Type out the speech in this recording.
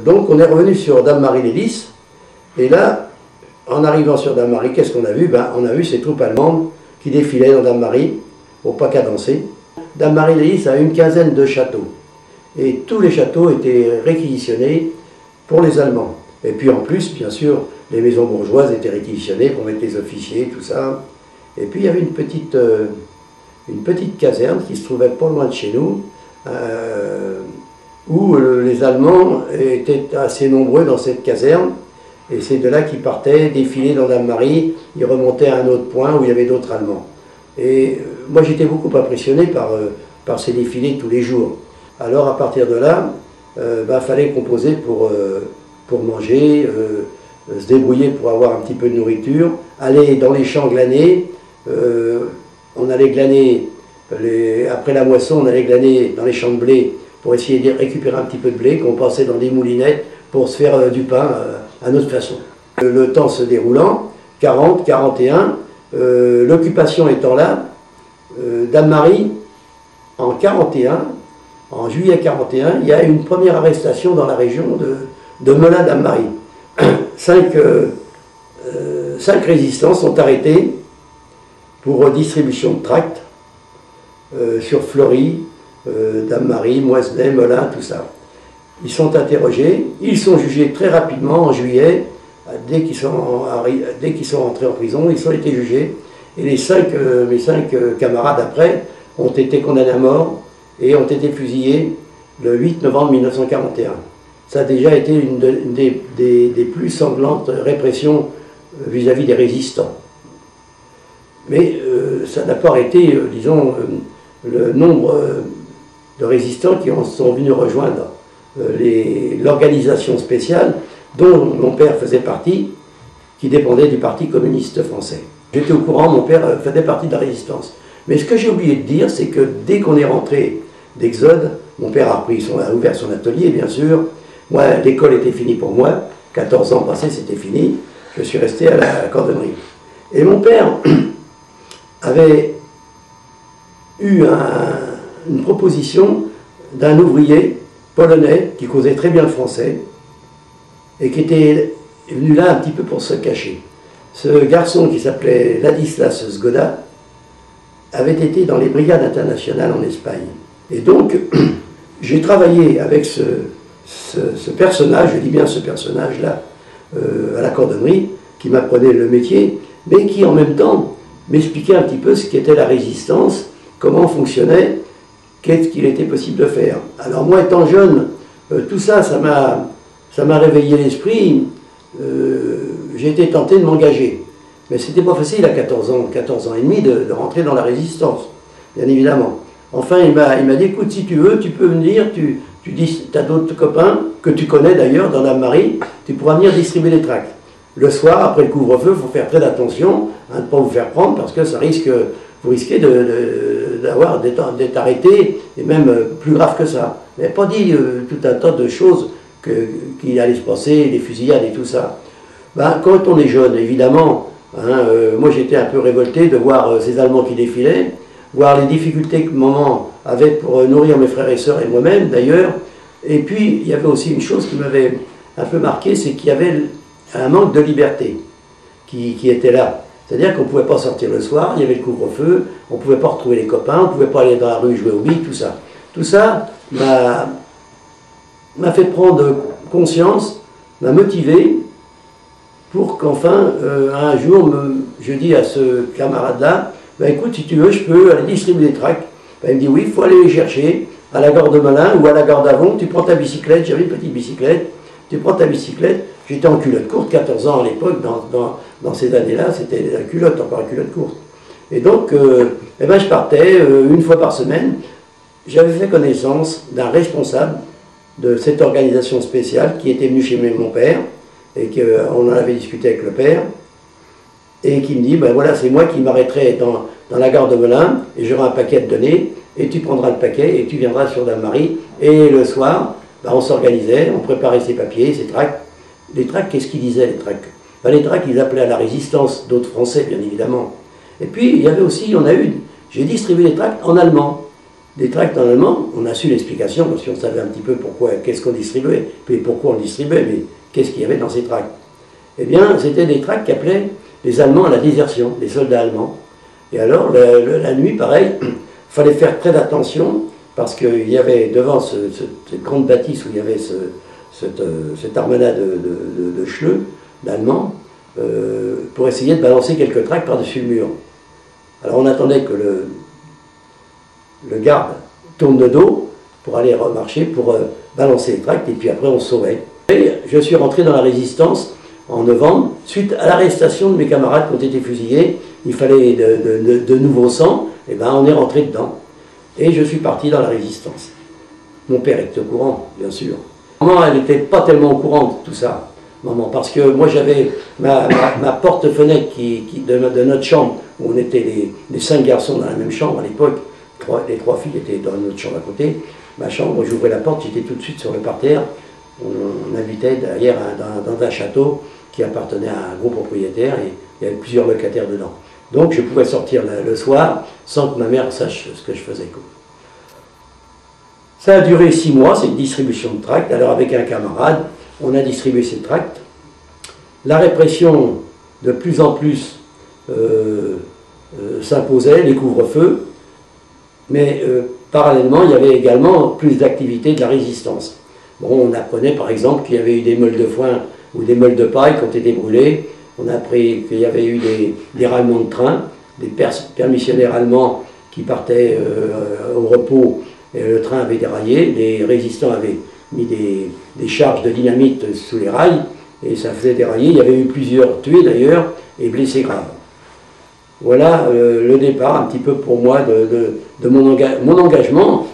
Donc on est revenu sur Dame-Marie-les-Lys, et là, en arrivant sur Dame-Marie, qu'est-ce qu'on a vu? Ben, on a vu ces troupes allemandes qui défilaient dans Dame-Marie, au pas cadencé. Dame-Marie-les-Lys a une quinzaine de châteaux, et tous les châteaux étaient réquisitionnés pour les Allemands. Et puis en plus, bien sûr, les maisons bourgeoises étaient réquisitionnées pour mettre les officiers, tout ça. Et puis il y avait une petite caserne qui se trouvait pas loin de chez nous, où les Allemands étaient assez nombreux dans cette caserne, et c'est de là qu'ils partaient, défiler dans Dame-Marie, ils remontaient à un autre point où il y avait d'autres Allemands. Et moi j'étais beaucoup impressionné par ces défilés tous les jours. Alors à partir de là, fallait composer pour manger, se débrouiller pour avoir un petit peu de nourriture, aller dans les champs glaner. On allait glaner, après la moisson, on allait glaner dans les champs de blé pour essayer de récupérer un petit peu de blé qu'on passait dans des moulinettes pour se faire du pain à notre façon. Le temps se déroulant, 40, 41, l'occupation étant là, Dame-Marie, en 41, en juillet 41, il y a une première arrestation dans la région de Melun-Dame-Marie. 5 résistants sont arrêtés pour distribution de tracts sur Fleury, Dame-Marie, Moisselet, Melun, tout ça. Ils sont interrogés, ils sont jugés très rapidement en juillet, dès qu'ils sont rentrés en prison, ils ont été jugés, et mes 5 camarades après ont été condamnés à mort et ont été fusillés le 8 novembre 1941. Ça a déjà été une des plus sanglantes répressions vis-à-vis des résistants. Mais ça n'a pas arrêté, disons, le nombre de résistants qui sont venus rejoindre l'organisation spéciale dont mon père faisait partie, qui dépendait du Parti communiste français. J'étais au courant, mon père faisait partie de la résistance. Mais ce que j'ai oublié de dire, c'est que dès qu'on est rentré d'Exode, mon père a ouvert son atelier, bien sûr. Moi, l'école était finie pour moi. 14 ans passés, c'était fini. Je suis resté à la cordonnerie. Et mon père avait eu une proposition d'un ouvrier polonais qui causait très bien le français et qui était venu là un petit peu pour se cacher. Ce garçon qui s'appelait Ladislas Zgoda avait été dans les brigades internationales en Espagne. Et donc, j'ai travaillé avec ce personnage, je dis bien ce personnage-là, à la cordonnerie, qui m'apprenait le métier, mais qui en même temps m'expliquait un petit peu ce qu'était la résistance, comment fonctionnait, qu'est-ce qu'il était possible de faire. Alors moi, étant jeune, tout ça, ça m'a réveillé l'esprit. J'ai été tenté de m'engager. Mais c'était pas facile à 14 ans et demi de rentrer dans la résistance, bien évidemment. Enfin, il m'a dit, écoute, si tu veux, tu peux venir, tu as d'autres copains, que tu connais d'ailleurs dans Dame-Marie, tu pourras venir distribuer des tracts. Le soir, après le couvre-feu, il faut faire très attention, de ne pas vous faire prendre, parce que vous risquez d'être arrêté, et même plus grave que ça. Il n'avait pas dit tout un tas de choses qu'il allait se passer, les fusillades et tout ça. Ben, quand on est jeune, évidemment, moi j'étais un peu révolté de voir ces Allemands qui défilaient, voir les difficultés que maman avait pour nourrir mes frères et sœurs et moi-même d'ailleurs. Et puis il y avait aussi une chose qui m'avait un peu marqué, c'est qu'il y avait un manque de liberté qui était là. C'est-à-dire qu'on ne pouvait pas sortir le soir, il y avait le couvre-feu, on ne pouvait pas retrouver les copains, on ne pouvait pas aller dans la rue jouer aux billes, tout ça. Tout ça m'a fait prendre conscience, m'a motivé pour qu'enfin, un jour, je dis à ce camarade-là, ben écoute, si tu veux, je peux aller distribuer des tracts. Ben, il me dit, oui, il faut aller les chercher à la gare de Melun ou à la gare d'Avon, tu prends ta bicyclette, j'avais une petite bicyclette, tu prends ta bicyclette, j'étais en culotte courte, 14 ans à l'époque, dans ces années-là, c'était la culotte, encore une culotte courte. Et donc, je partais une fois par semaine. J'avais fait connaissance d'un responsable de cette organisation spéciale qui était venu chez mon père, et qu'on en avait discuté avec le père, et qui me dit, ben voilà, c'est moi qui m'arrêterai dans la gare de Melun, et j'aurai un paquet à te donner, et tu prendras le paquet, et tu viendras sur Dame-Marie, et le soir, ben, on s'organisait, on préparait ses papiers, ses tracts. Les tracts, qu'est-ce qu'ils disaient, les tracts? Ben, les tracts, ils appelaient à la résistance, d'autres Français, bien évidemment. Et puis, il y avait aussi, j'ai distribué les tracts en allemand. des tracts en allemand, on a su l'explication, parce qu'on savait un petit peu pourquoi, qu'est-ce qu'on distribuait, puis pourquoi on distribuait, mais qu'est-ce qu'il y avait dans ces tracts. Eh bien, c'était des tracts qui appelaient les Allemands à la désertion, les soldats allemands. Et alors, la nuit, pareil, il fallait faire très attention, parce qu'il y avait devant cette grande bâtisse où il y avait cette armada de chleux, d'Allemands, pour essayer de balancer quelques tracts par-dessus le mur. Alors on attendait que le garde tourne le dos pour aller remarcher, pour balancer les tracts, et puis après on se sauvait. Et je suis rentré dans la résistance en novembre, suite à l'arrestation de mes camarades qui ont été fusillés. Il fallait de nouveaux sangs, et ben on est rentré dedans. Et je suis parti dans la résistance. Mon père était au courant, bien sûr. Maman, elle n'était pas tellement au courant de tout ça, maman, parce que moi j'avais ma porte-fenêtre de notre chambre, où on était les 5 garçons dans la même chambre à l'époque, les 3 filles étaient dans notre chambre à côté. Ma chambre, j'ouvrais la porte, j'étais tout de suite sur le parterre. On habitait derrière dans un château qui appartenait à un gros propriétaire, et il y avait plusieurs locataires dedans. Donc je pouvais sortir le soir sans que ma mère sache ce que je faisais. Ça a duré 6 mois, cette distribution de tracts. Alors avec un camarade, on a distribué ces tracts. La répression de plus en plus s'imposait, les couvre-feux, mais parallèlement il y avait également plus d'activités de la résistance. Bon, on apprenait par exemple qu'il y avait eu des meules de foin ou des meules de paille qui ont été brûlées. On a appris qu'il y avait eu des déraillements de train, des permissionnaires allemands qui partaient au repos, et le train avait déraillé, les résistants avaient mis des charges de dynamite sous les rails, et ça faisait dérailler. Il y avait eu plusieurs tués d'ailleurs, et blessés graves. Voilà le départ un petit peu pour moi de mon engagement.